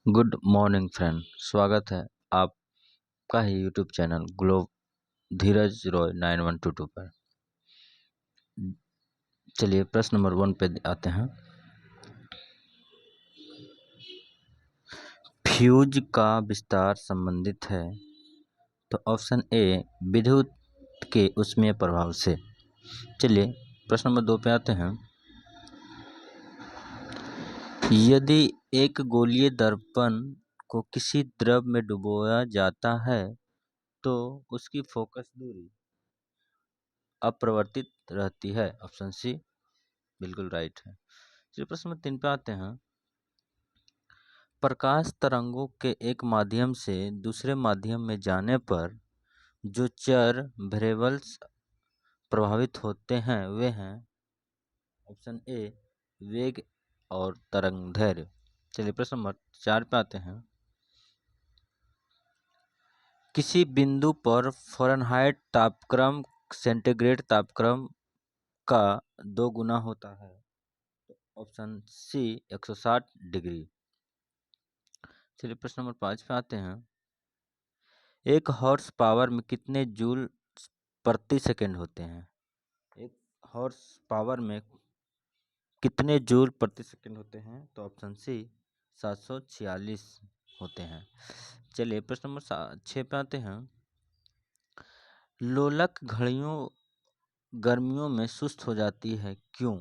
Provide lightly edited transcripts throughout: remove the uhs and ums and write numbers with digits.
Good morning friend. स्वागत है आपका ही यूट्यूब चैनल ग्लोब धीरज रॉय 9122 पर। चलिए प्रश्न नंबर 1 पे आते हैं। फ्यूज का विस्तार संबंधित है तो ऑप्शन ए विद्युत के ऊष्मीय प्रभाव से। चलिए प्रश्न नंबर 2 पे आते हैं। यदि एक गोलीय दर्पण को किसी द्रव में डुबोया जाता है तो उसकी फोकस दूरी अपरिवर्तित रहती है। ऑप्शन सी बिल्कुल राइट है। चलिए प्रश्न नंबर 3 पे आते हैं। प्रकाश तरंगों के एक माध्यम से दूसरे माध्यम में जाने पर जो चर वेरिएबल्स प्रभावित होते हैं वे हैं। ऑप्शन ए वेग और तरंगदैर्घ्य। चलिए प्रश्न नंबर 4 पे आते हैं। किसी बिंदु पर फ़ारेनहाइट तापक्रम सेंटीग्रेड तापक्रम का 2 गुना होता है। Option C 160 degree. चलिए प्रश्न नंबर 5 पे आते हैं। एक हॉर्स पावर में कितने जूल प्रति सेकंड होते हैं? एक हॉर्स पावर में कितने जूल प्रति सेकंड होते हैं? तो ऑप्शन सी 746 होते हैं। चलिए प्रश्न नंबर 6 पे आते हैं। लोलक घड़ियों गर्मियों में सुस्त हो जाती है क्यों?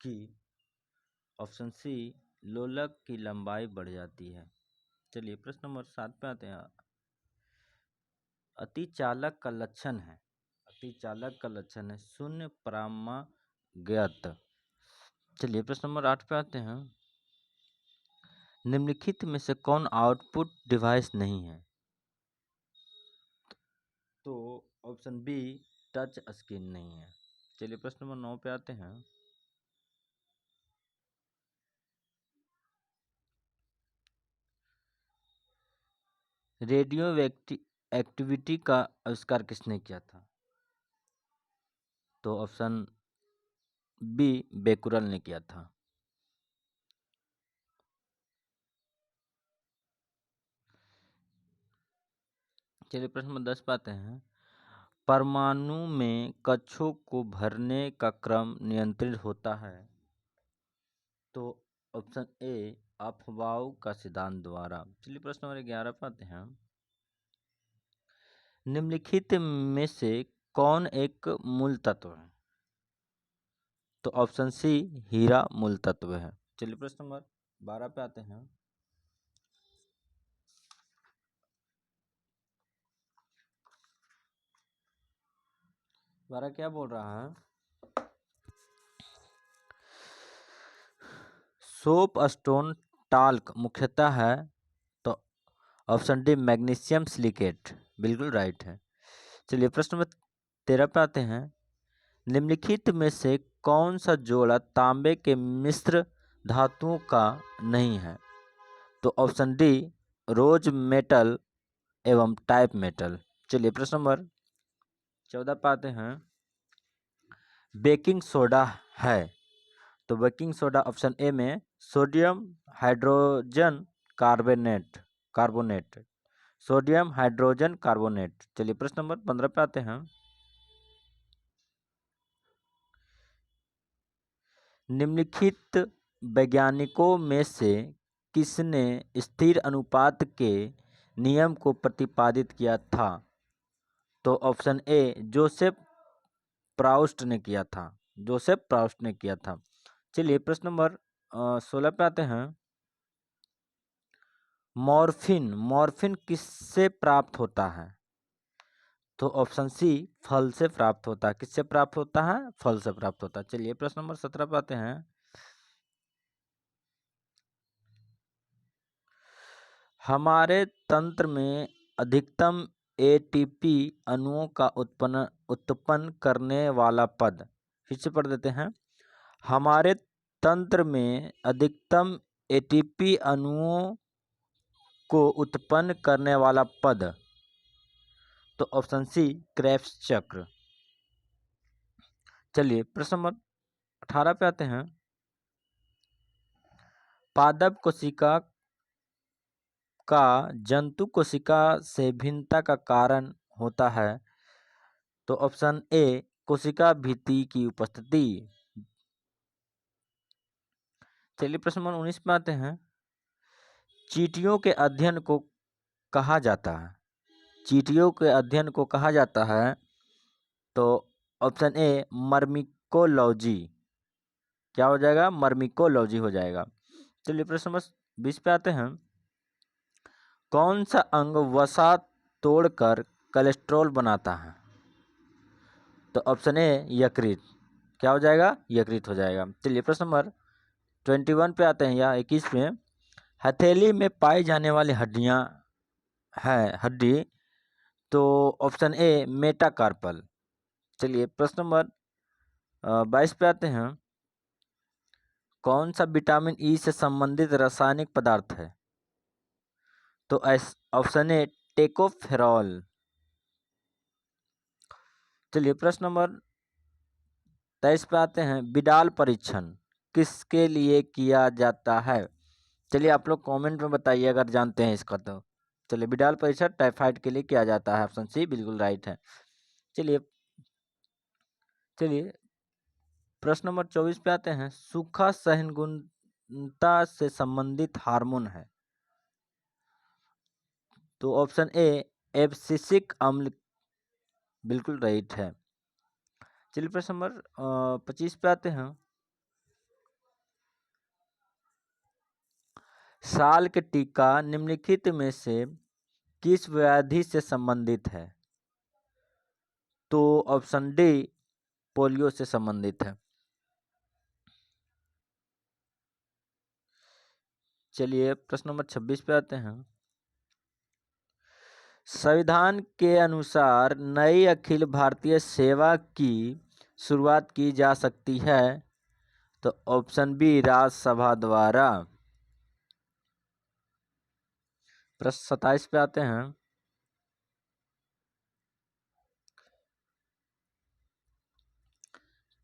कि ऑप्शन सी लोलक की लंबाई बढ़ जाती है। चलिए प्रश्न नंबर 7 पे आते हैं। अतिचालक का लक्षण है शून्य परामाग्यत। चलिए प्रश्न नंबर 8 पे आते हैं। निम्नलिखित में से कौन आउटपुट डिवाइस नहीं है? तो ऑप्शन बी टच स्क्रीन नहीं है। चलिए प्रश्न नंबर 9 पे आते हैं। रेडियो एक्टिविटी का आविष्कार किसने किया था? तो ऑप्शन बी बेकुरल ने किया था। चलिए प्रश्न नंबर 10 पे आते हैं। परमाणु में कक्षों को भरने का क्रम नियंत्रित होता है। तो ऑप्शन ए अफबाउ का सिद्धांत द्वारा। चलिए प्रश्न नंबर 11 पे आते हैं। निम्नलिखित में से कौन एक मूल तत्व है? तो ऑप्शन सी हीरा मूल तत्व है। चलिए प्रश्न नंबर 12 पे आते हैं। बारह क्या बोल रहा है? सोप स्टोन टाल्क मुख्यतः है। तो ऑप्शन डी मैग्नीशियम सिलिकेट बिल्कुल राइट है। चलिए प्रश्न नंबर 13 पे आते हैं। निम्नलिखित में से कौन सा जोड़ा तांबे के मिश्र धातुओं का नहीं है? तो ऑप्शन डी रोज मेटल एवं टाइप मेटल। चलिए प्रश्न नंबर 14 पे आते हैं। बेकिंग सोडा है तो बेकिंग सोडा ऑप्शन ए में sodium hydrogen carbonate sodium hydrogen carbonate. चलिए प्रश्न नंबर 15 पे आते हैं। निम्नलिखित वैज्ञानिकों में से किसने स्थिर अनुपात के नियम को प्रतिपादित किया था? तो ऑप्शन ए जोसेफ प्राउस्ट ने किया था। चलिए प्रश्न नंबर 16 पे आते हैं। मॉर्फिन किससे प्राप्त होता है? तो ऑप्शन सी फल से प्राप्त होता है। किससे प्राप्त होता है? फल से प्राप्त होता है। चलिए प्रश्न नंबर 17 पे आते हैं। हमारे तंत्र में अधिकतम एटीपी अणुओं का उत्पन्न करने वाला पद। फिर से पढ़ देते हैं। हमारे तंत्र में अधिकतम एटीपी अणुओं को उत्पन्न करने वाला पद। तो ऑप्शन सी क्रेब्स चक्र। चलिए प्रश्न नंबर 18 पे आते हैं। पादप कोशिका का जंतु कोशिका से भिन्नता का कारण होता है? तो ऑप्शन ए कोशिका भित्ति की उपस्थिति। चलिए प्रश्न नंबर 19 में आते हैं। चींटियों के अध्ययन को कहा जाता है? चींटियों के अध्ययन को कहा जाता है तो ऑप्शन ए मर्मिकोलॉजी। क्या हो जाएगा? मर्मिकोलॉजी हो जाएगा। चलिए प्रश्न नंबर 20 पे आते हैं। कौन सा अंग वसा तोड़कर कोलेस्ट्रॉल बनाता है? तो ऑप्शन ए यकृत। क्या हो जाएगा? यकृत हो जाएगा। चलिए प्रश्न नंबर 21 पे आते हैं या 21 पे। हथेली में पाई जाने वाली हड्डियां हड्डी तो ऑप्शन ए मेटाकार्पल। चलिए प्रश्न नंबर 22 पे आते हैं। कौन सा विटामिन ई से संबंधित रासायनिक पदार्थ है? तो ऑप्शन ए टेकोफेरॉल। चलिए प्रश्न नंबर 23 पे आते हैं। बिडाल परीक्षण किसके लिए किया जाता है? चलिए आप लोग कमेंट में बताइए अगर जानते हैं इसका तो। चलिए बिडाल परीक्षण टाइफाइड के लिए किया जाता है। ऑप्शन सी बिल्कुल राइट है। चलिए प्रश्न नंबर 24 पे आते हैं। सूखा सहनगुणता से संबंधित हार्मोन है? तो ऑप्शन ए एब्सिसिक अम्ल बिल्कुल राइट है। चलिए प्रश्न नंबर 25 पे आते हैं। साल के टीका निम्नलिखित में से किस व्याधि से संबंधित है? तो ऑप्शन डी पोलियो से संबंधित है। चलिए प्रश्न नंबर 26 पे आते हैं। संविधान के अनुसार नई अखिल भारतीय सेवा की शुरुआत की जा सकती है? तो ऑप्शन बी राज्यसभा द्वारा। प्रश्न 27 पे आते हैं।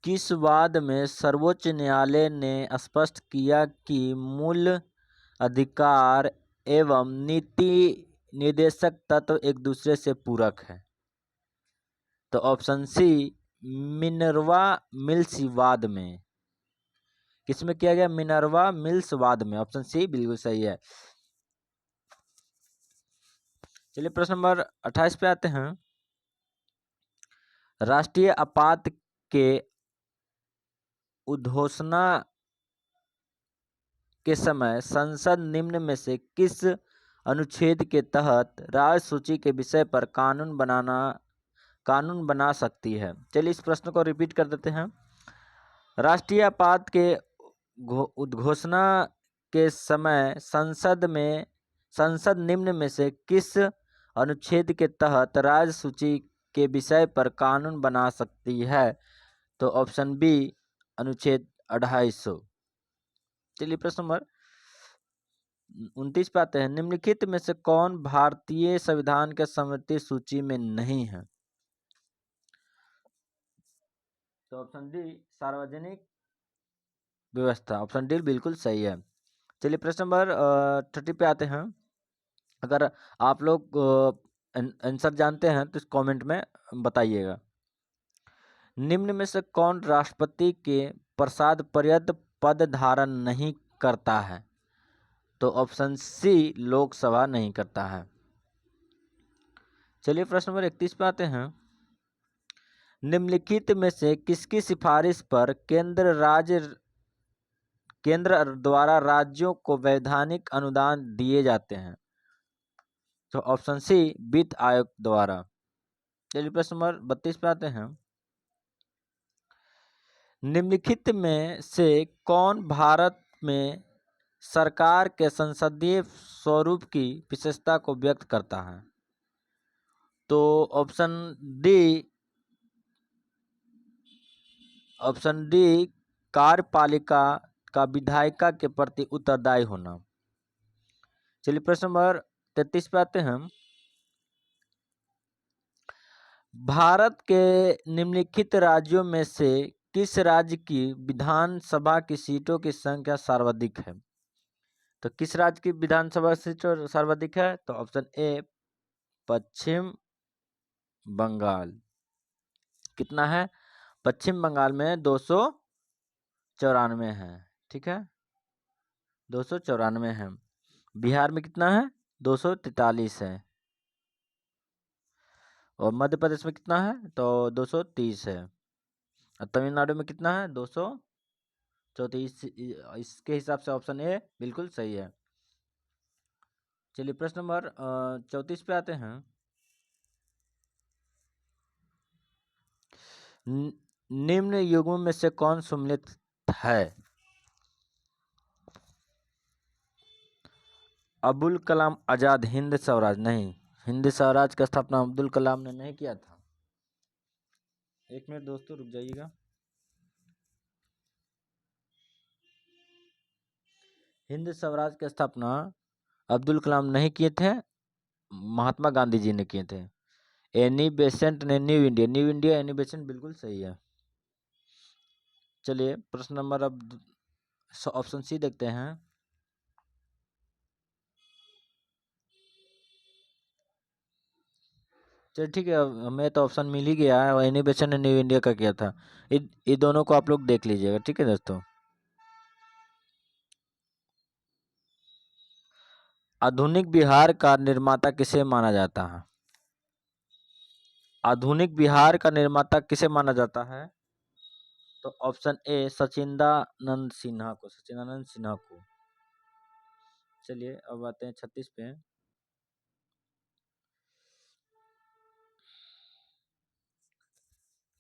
किस वाद में सर्वोच्च न्यायालय ने स्पष्ट किया कि मूल अधिकार एवं नीति निर्देशक तत्व एक दूसरे से पूरक है? तो ऑप्शन सी मिनर्वा मिल्स वाद में। किसमें किया गया? मिनर्वा मिल्स वाद में। ऑप्शन सी बिल्कुल सही है। चलिए प्रश्न नंबर 28 पे आते हैं। राष्ट्रीय आपात के उद्घोषणा के समय संसद निम्न में से किस अनुच्छेद के तहत राज्य सूची के विषय पर कानून बना सकती है? चलिए इस प्रश्न को रिपीट कर देते हैं। राष्ट्रीय आपात के उद्घोषणा के समय संसद निम्न में से किस अनुच्छेद के तहत राज्य सूची के विषय पर कानून बना सकती है? तो ऑप्शन बी अनुच्छेद 250। चलिए प्रश्न नंबर 29 पे आते हैं। निम्नलिखित में से कौन भारतीय संविधान के समवर्ती सूची में नहीं है? तो ऑप्शन डी सार्वजनिक व्यवस्था। ऑप्शन डी बिल्कुल सही है। चलिए प्रश्न नंबर 30 पे आते हैं। अगर आप लोग आंसर जानते हैं तो इस कमेंट में बताइएगा। निम्न में से कौन राष्ट्रपति के प्रसाद पर्यंत पद धारण नहीं करता है? तो ऑप्शन सी लोकसभा नहीं करता है। चलिए प्रश्न नंबर 31 पे आते हैं। निम्नलिखित में से किसकी सिफारिश पर केंद्र द्वारा राज्यों को वैधानिक अनुदान दिए जाते हैं? तो ऑप्शन सी वित्त आयोग द्वारा। चलिए प्रश्न नंबर 32 पे आते हैं। निम्नलिखित में से कौन भारत में सरकार के संसदीय स्वरूप की विशेषता को व्यक्त करता है? तो ऑप्शन डी कार्यपालिका का विधायिका के प्रति उत्तरदायी होना। चलिए प्रश्न नंबर 33 पे आते हैं। भारत के निम्नलिखित राज्यों में से किस राज्य की विधानसभा की सीटों की संख्या सर्वाधिक है? तो किस राज्य की विधानसभा सीट सर्वाधिक है? तो ऑप्शन ए पश्चिम बंगाल। कितना है? पश्चिम बंगाल में 294 है। ठीक है, 294 है। बिहार में कितना है? 243 है। और मध्य प्रदेश में कितना है? तो 230 है। और तमिलनाडु में कितना है? 234। इसके हिसाब से ऑप्शन ए बिल्कुल सही है। चलिए प्रश्न नंबर 34 पे आते हैं। निम्न युग्म में से कौन सम्मिलित है? अबुल कलाम आजाद हिंद स्वराज। नहीं, हिंद स्वराज का स्थापना अब्दुल कलाम ने नहीं किया था। एक मिनट दोस्तों रुक जाइएगा। हिंद स्वराज की स्थापना अब्दुल कलाम नहीं किए थे, महात्मा गांधी जी ने किए थे। एनी बेसेंट ने न्यू इंडिया एनी बेसेंट बिल्कुल सही है। चलिए प्रश्न नंबर अब ऑप्शन सी देखते हैं। चलिए ठीक है, हमें तो ऑप्शन मिल ही गया है और एनी बेसेंट ने न्यू इंडिया का किया था। ये दोनों को आप लोग देख लीजिएगा। ठीक है दोस्तों। आधुनिक बिहार का निर्माता किसे माना जाता है? आधुनिक बिहार का निर्माता किसे माना जाता है? तो ऑप्शन ए सचिदानंद सिन्हा को। चलिए अब आते हैं 36 पे।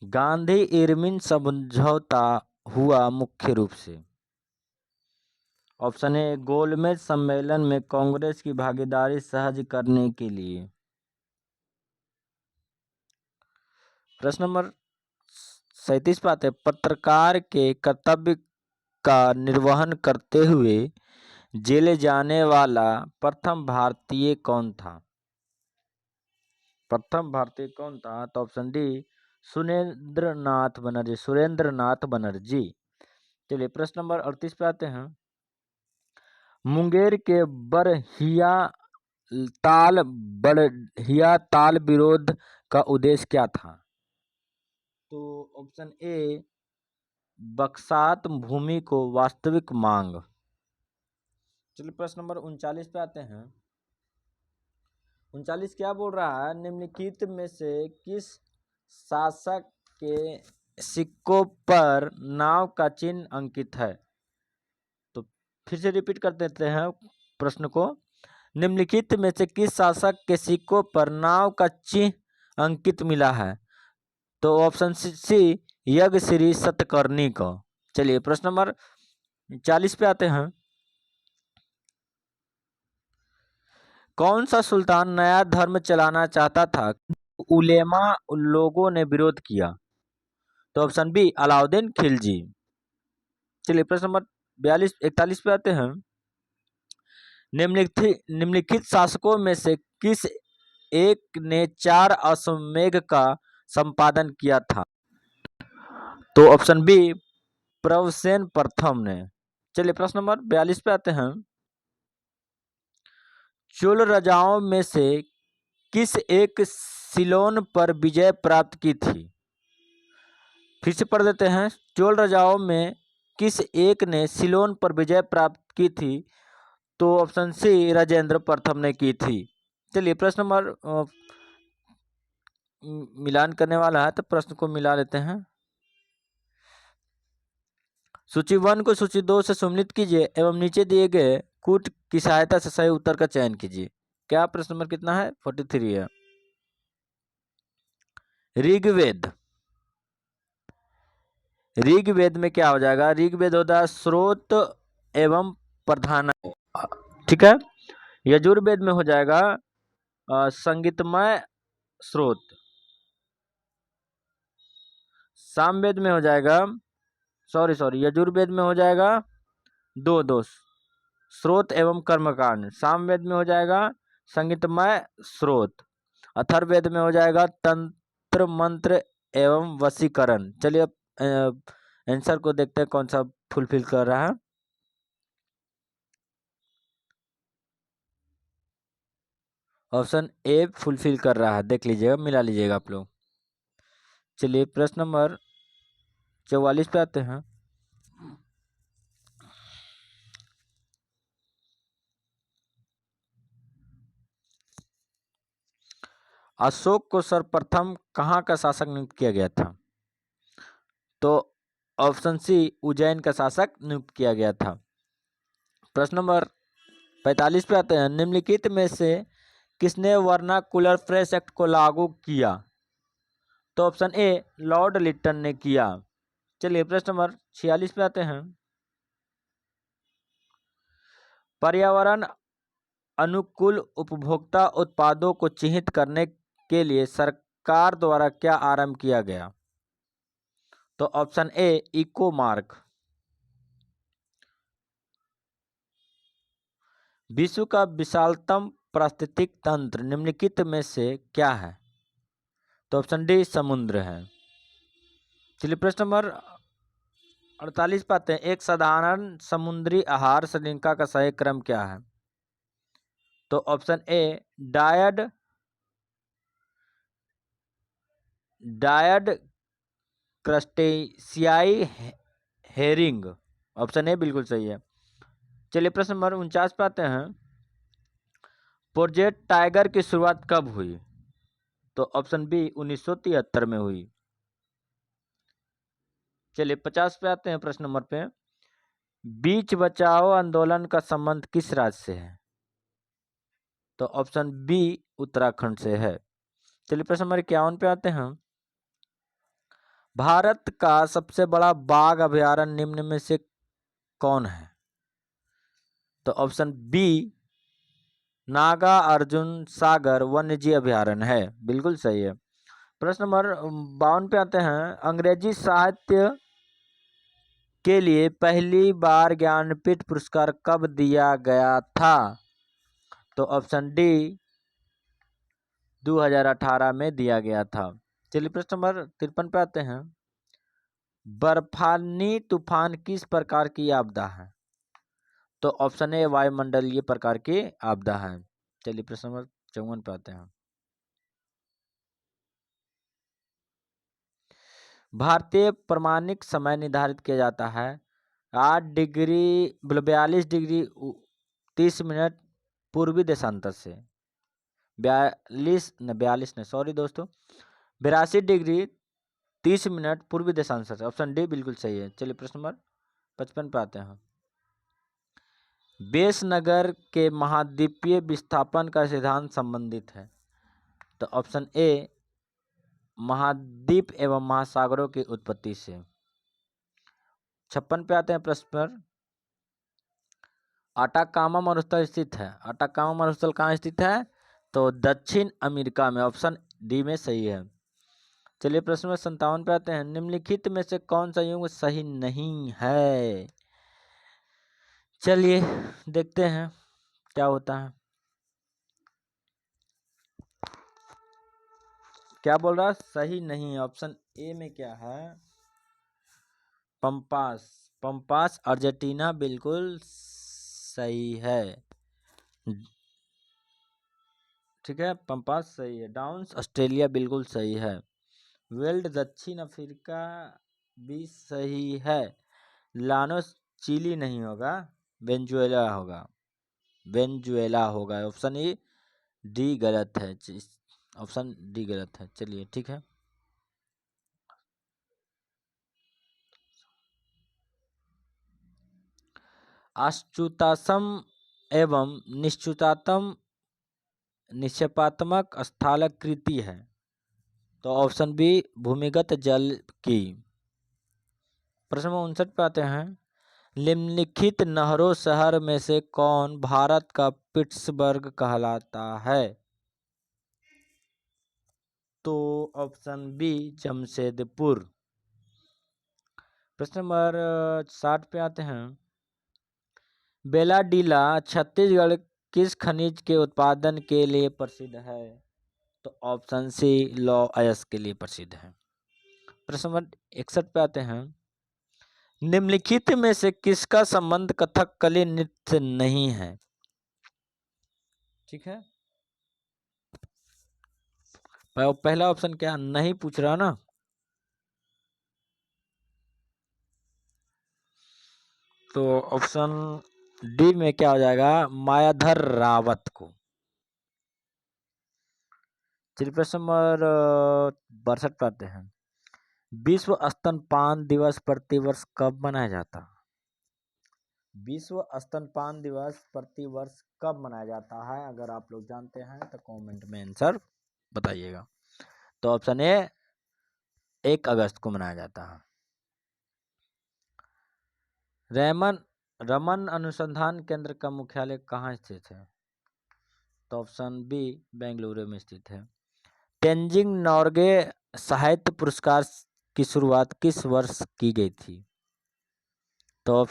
गांधी इरविन समझौता हुआ मुख्य रूप से। ऑप्शन ए गोलमेज सम्मेलन में कांग्रेस की भागीदारी सहज करने के लिए। प्रश्न नंबर 37 पे आते हैं। पत्रकार के कर्तव्य का निर्वहन करते हुए जेल जाने वाला प्रथम भारतीय कौन था? प्रथम भारतीय कौन था? तो ऑप्शन डी सुरेंद्रनाथ बनर्जी। चलिए प्रश्न नंबर 38 पे आते हैं। मुंगेर के बड़हिया ताल विरोध का उद्देश्य क्या था? तो ऑप्शन ए बक्सात भूमि को वास्तविक मांग। चलिए प्रश्न नंबर 39 पे आते हैं। 39 क्या बोल रहा है? निम्नलिखित में से किस शासक के सिक्कों पर नाव का चिन्ह अंकित है? तो फिर से रिपीट कर देते हैं प्रश्न को। निम्नलिखित में से किस शासक के सिक्कों पर नाव का चिन्ह अंकित मिला है? तो ऑप्शन सी यज्ञश्री सतकर्णी को। चलिए प्रश्न नंबर 40 पे आते हैं। कौन सा सुल्तान नया धर्म चलाना चाहता था, उलेमा लोगों ने विरोध किया? तो ऑप्शन बी अलाउद्दीन खिलजी। चलिए प्रश्न नंबर 41 पे आते हैं। निम्नलिखित शासकों में से किस एक ने 4 अश्वमेध का संपादन किया था? तो ऑप्शन बी प्रवसेन प्रथम ने। चलिए प्रश्न नंबर 42 पे आते हैं। चोल राजाओं में से किस एक सिलोन पर विजय प्राप्त की थी? फिर से पढ़ देते हैं। चोल राजाओं में किस एक ने सिलोन पर विजय प्राप्त की थी? तो ऑप्शन सी राजेंद्र प्रथम ने की थी। चलिए प्रश्न नंबर मिलान करने वाला है तो प्रश्न को मिला लेते हैं। सूची 1 को सूची 2 से सम्मिलित कीजिए एवं नीचे दिए गए कूट की सहायता से सही उत्तर का चयन कीजिए। क्या प्रश्न नंबर कितना है? 43 है। ऋग्वेद में क्या हो जाएगा? ऋग्वेद होता है स्रोत एवं प्रधान। ठीक है। यजुर्वेद में हो जाएगा संगीतमय स्रोत। सामवेद में हो जाएगा यजुर्वेद में हो जाएगा दो दोष स्रोत एवं कर्मकांड। सामवेद में हो जाएगा संगीतमय स्रोत। अथर्ववेद में हो जाएगा तंत्र मंत्र एवं वशीकरण। चलिए अब आंसर को देखते हैं कौन सा फुलफिल कर रहा है। ऑप्शन ए फुलफिल कर रहा है, देख लीजिएगा, मिला लीजिएगा आप लोग। चलिए प्रश्न नंबर 44 पे आते हैं। अशोक को सर्वप्रथम कहाँ का शासक नियुक्त किया गया था? तो ऑप्शन सी उज्जैन का शासक नियुक्त किया गया था। प्रश्न नंबर 45 पे आते हैं। निम्नलिखित में से किसने वर्नाकुलर फ्रेश एक्ट को लागू किया? तो ऑप्शन ए लॉर्ड लिटन ने किया। चलिए प्रश्न नंबर 46 पे आते हैं। पर्यावरण अनुकूल उपभोक्ता उत्पादों को चिन्हित करने के लिए सरकार द्वारा क्या आरंभ किया गया? तो ऑप्शन ए इको मार्क। विश्व का विशालतम पारिस्थितिक तंत्र निम्नलिखित में से क्या है? तो ऑप्शन डी समुद्र है। चलिए प्रश्न नंबर 48 पाते हैं। एक साधारण समुद्री आहार श्रृंखला का सही क्रम क्या है? तो option A diatom crustacea herring. Option A बिल्कुल सही है। चलिए प्रश्न नंबर 49 पे आते हैं। प्रोजेक्ट टाइगर की शुरुआत कब हुई? तो ऑप्शन बी 1973 में हुई। चलिए 50 पे आते हैं प्रश्न नंबर पे। बीच बचाओ आंदोलन का संबंध किस राज्य से है? तो ऑप्शन बी उत्तराखंड से है। चलिए प्रश्न नंबर 51 पे आते हैं। भारत का सबसे बड़ा बाघ अभयारण्य निम्न में से कौन है? तो ऑप्शन बी नागा अर्जुन सागर वन्यजीव अभयारण्य है, बिल्कुल सही है। प्रश्न नंबर 52 पे आते हैं। अंग्रेजी साहित्य के लिए पहली बार ज्ञानपीठ पुरस्कार कब दिया गया था? तो ऑप्शन डी 2018 में दिया गया था। चलिए प्रश्न नंबर 53 पे आते हैं। बर्फानी तूफान किस प्रकार की आपदा है? तो ऑप्शन ए वायुमंडलीय प्रकार की आपदा है। चलिए प्रश्न नंबर 54 पे आते हैं। भारतीय प्रमाणिक समय निर्धारित किया जाता है 42 डिग्री 30 मिनट पूर्वी देशांतर से, 82 डिग्री 30 मिनट पूर्वी देशांतर से। ऑप्शन डी बिल्कुल सही है। चलिए प्रश्न नंबर 55 पे आते हैं। बेस नगर के महाद्वीपीय विस्थापन का सिद्धांत संबंधित है। तो ऑप्शन ए महाद्वीप एवं महासागरों की उत्पत्ति से। 56 पे आते हैं प्रश्न पर। अटाकामा मरुस्थल स्थित है। अटाकामा मरुस्थल कहाँ स्थित है? तो दक्षिण अमेरिका में। ऑप्शन डी में सही है। चलिए प्रश्न नंबर 57 पे आते हैं। निम्नलिखित में से कौन सा युग्म सही नहीं है? चलिए देखते हैं क्या होता है। क्या बोल रहा है? सही नहीं। ऑप्शन ए में क्या है? पंपास। पंपास अर्जेंटीना बिल्कुल सही है। ठीक है, पंपास सही है। डाउन्स ऑस्ट्रेलिया बिल्कुल सही है। वेल्ड दक्षिण अफ्रीका भी सही है। लानोस चिली नहीं होगा, वेनेजुएला होगा। वेनेजुएला होगा। ऑप्शन ई डी गलत है। ऑप्शन डी गलत है। चलिए ठीक है। अच्युतासम एवं निक्षेपात्मक स्थलाकृति है। तो ऑप्शन बी भूमिगत जल की। प्रश्न नंबर 59 पे आते हैं। निम्नलिखित नहरों शहर में से कौन भारत का पिट्सबर्ग कहलाता है? तो ऑप्शन बी जमशेदपुर। प्रश्न नंबर 60 पे आते हैं। बेलाडीला छत्तीसगढ़ किस खनिज के उत्पादन के लिए प्रसिद्ध है? तो ऑप्शन सी लौह अयस्क के लिए प्रसिद्ध है। प्रश्न नंबर 61 पे आते हैं। निम्नलिखित में से किसका संबंध कथकली नृत्य नहीं है? ठीक है, पहला ऑप्शन क्या नहीं पूछ रहा ना, तो ऑप्शन डी में क्या हो जाएगा, मायाधर रावत को। चलिए प्रश्न नंबर 62 पे आते हैं। विश्व स्तनपान दिवस प्रतिवर्ष कब मनाया जाता है? विश्व स्तनपान दिवस प्रतिवर्ष कब मनाया जाता है? अगर आप लोग जानते हैं तो कमेंट में आंसर बताइएगा। तो ऑप्शन ए 1 अगस्त को मनाया जाता है। रमन अनुसंधान केंद्र का मुख्यालय कहाँ स्थित है? तो ऑप्शन बी बेंगलुरु में स्थित है। तेंजिंग नोर्गे साहित्य पुरस्कार की शुरुआत किस वर्ष की गई थी? तो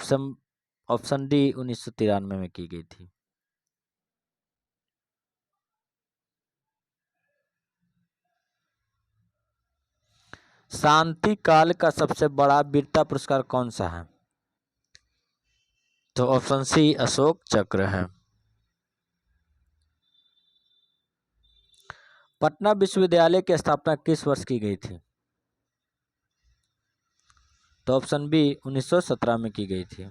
ऑप्शन डी 1993 में की गई थी। शांति काल का सबसे बड़ा वीरता पुरस्कार कौन सा है? तो ऑप्शन सी अशोक चक्र है। पटना विश्वविद्यालय की स्थापना किस वर्ष की गई थी? तो ऑप्शन बी 1917 में की गई थी।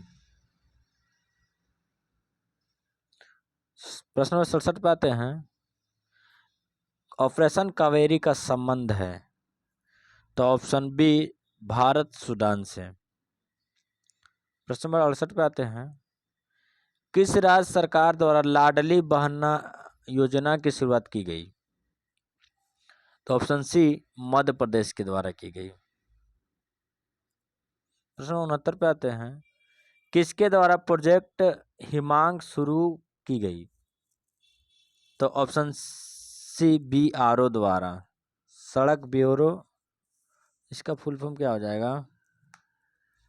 प्रश्न नंबर 67 पे आते हैं। ऑपरेशन कावेरी का संबंध है? तो ऑप्शन बी भारत सूडान से। प्रश्न नंबर 68 पे आते हैं। किस राज्य सरकार द्वारा लाडली बहना योजना की शुरुआत की गई? तो ऑप्शन सी मध्य प्रदेश के द्वारा की गई। प्रश्न 69 पे आते हैं। किसके द्वारा प्रोजेक्ट हिमांग शुरू की गई? तो ऑप्शन सी BRO द्वारा, सड़क ब्यूरो। इसका फुल फॉर्म क्या हो जाएगा?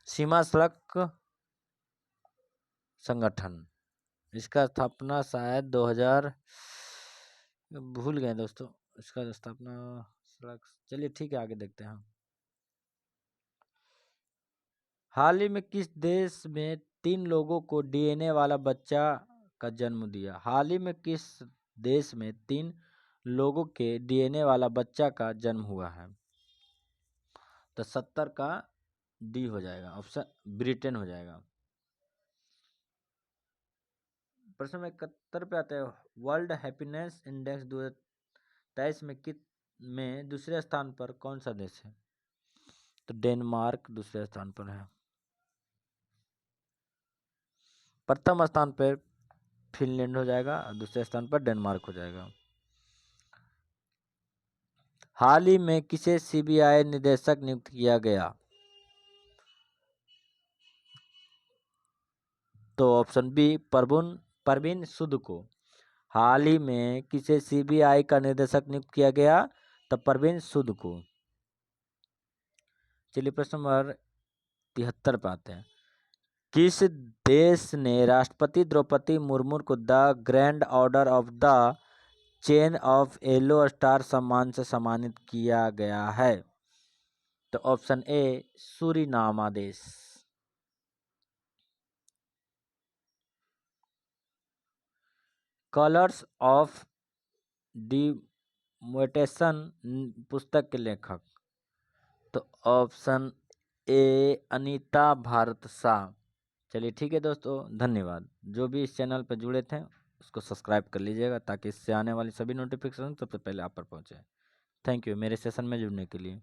सीमा सड़क संगठन। इसका स्थापना शायद 2000, भूल गए दोस्तों इसका स्थापना सड़क। चलिए ठीक है, आगे देखते हैं। हाल ही में किस देश में 3 लोगों को DNA वाला बच्चा का जन्म दिया? हाल ही में किस देश में 3 लोगों के DNA वाला बच्चा का जन्म हुआ है? तो 70 का डी हो जाएगा, ऑप्शन ब्रिटेन हो जाएगा। प्रश्न नंबर 71 पे आते हैं। वर्ल्ड हैप्पीनेस इंडेक्स 2023 में दूसरे स्थान पर कौन सा देश है? तो डेनमार्क दूसरे स्थान पर है। प्रथम स्थान पर फिनलैंड हो जाएगा और दूसरे स्थान पर डेनमार्क हो जाएगा। हाल ही में किसे CBI निदेशक नियुक्त किया गया? तो ऑप्शन बी परवीन सूद को। हाल ही में किसे CBI का निदेशक नियुक्त किया गया? तो परवीन सूद को। चलिए प्रश्न नंबर 73 पे आते हैं। किस देश ने राष्ट्रपति द्रौपदी मुर्मू को the grand order of the chain of yellow star सम्मान से सम्मानित किया गया है? तो ऑप्शन ए सूरीनाम देश। कलर्स ऑफ डिमोटेशन पुस्तक के लेखक? तो ऑप्शन ए अनीता भारत शाह। चलिए ठीक है दोस्तों, धन्यवाद। जो भी इस चैनल पर जुड़े थे उसको सब्सक्राइब कर लीजिएगा ताकि इससे आने वाली सभी नोटिफिकेशन सबसे पहले आप पर पहुंचे। थैंक यू मेरे सेशन में जुड़ने के लिए।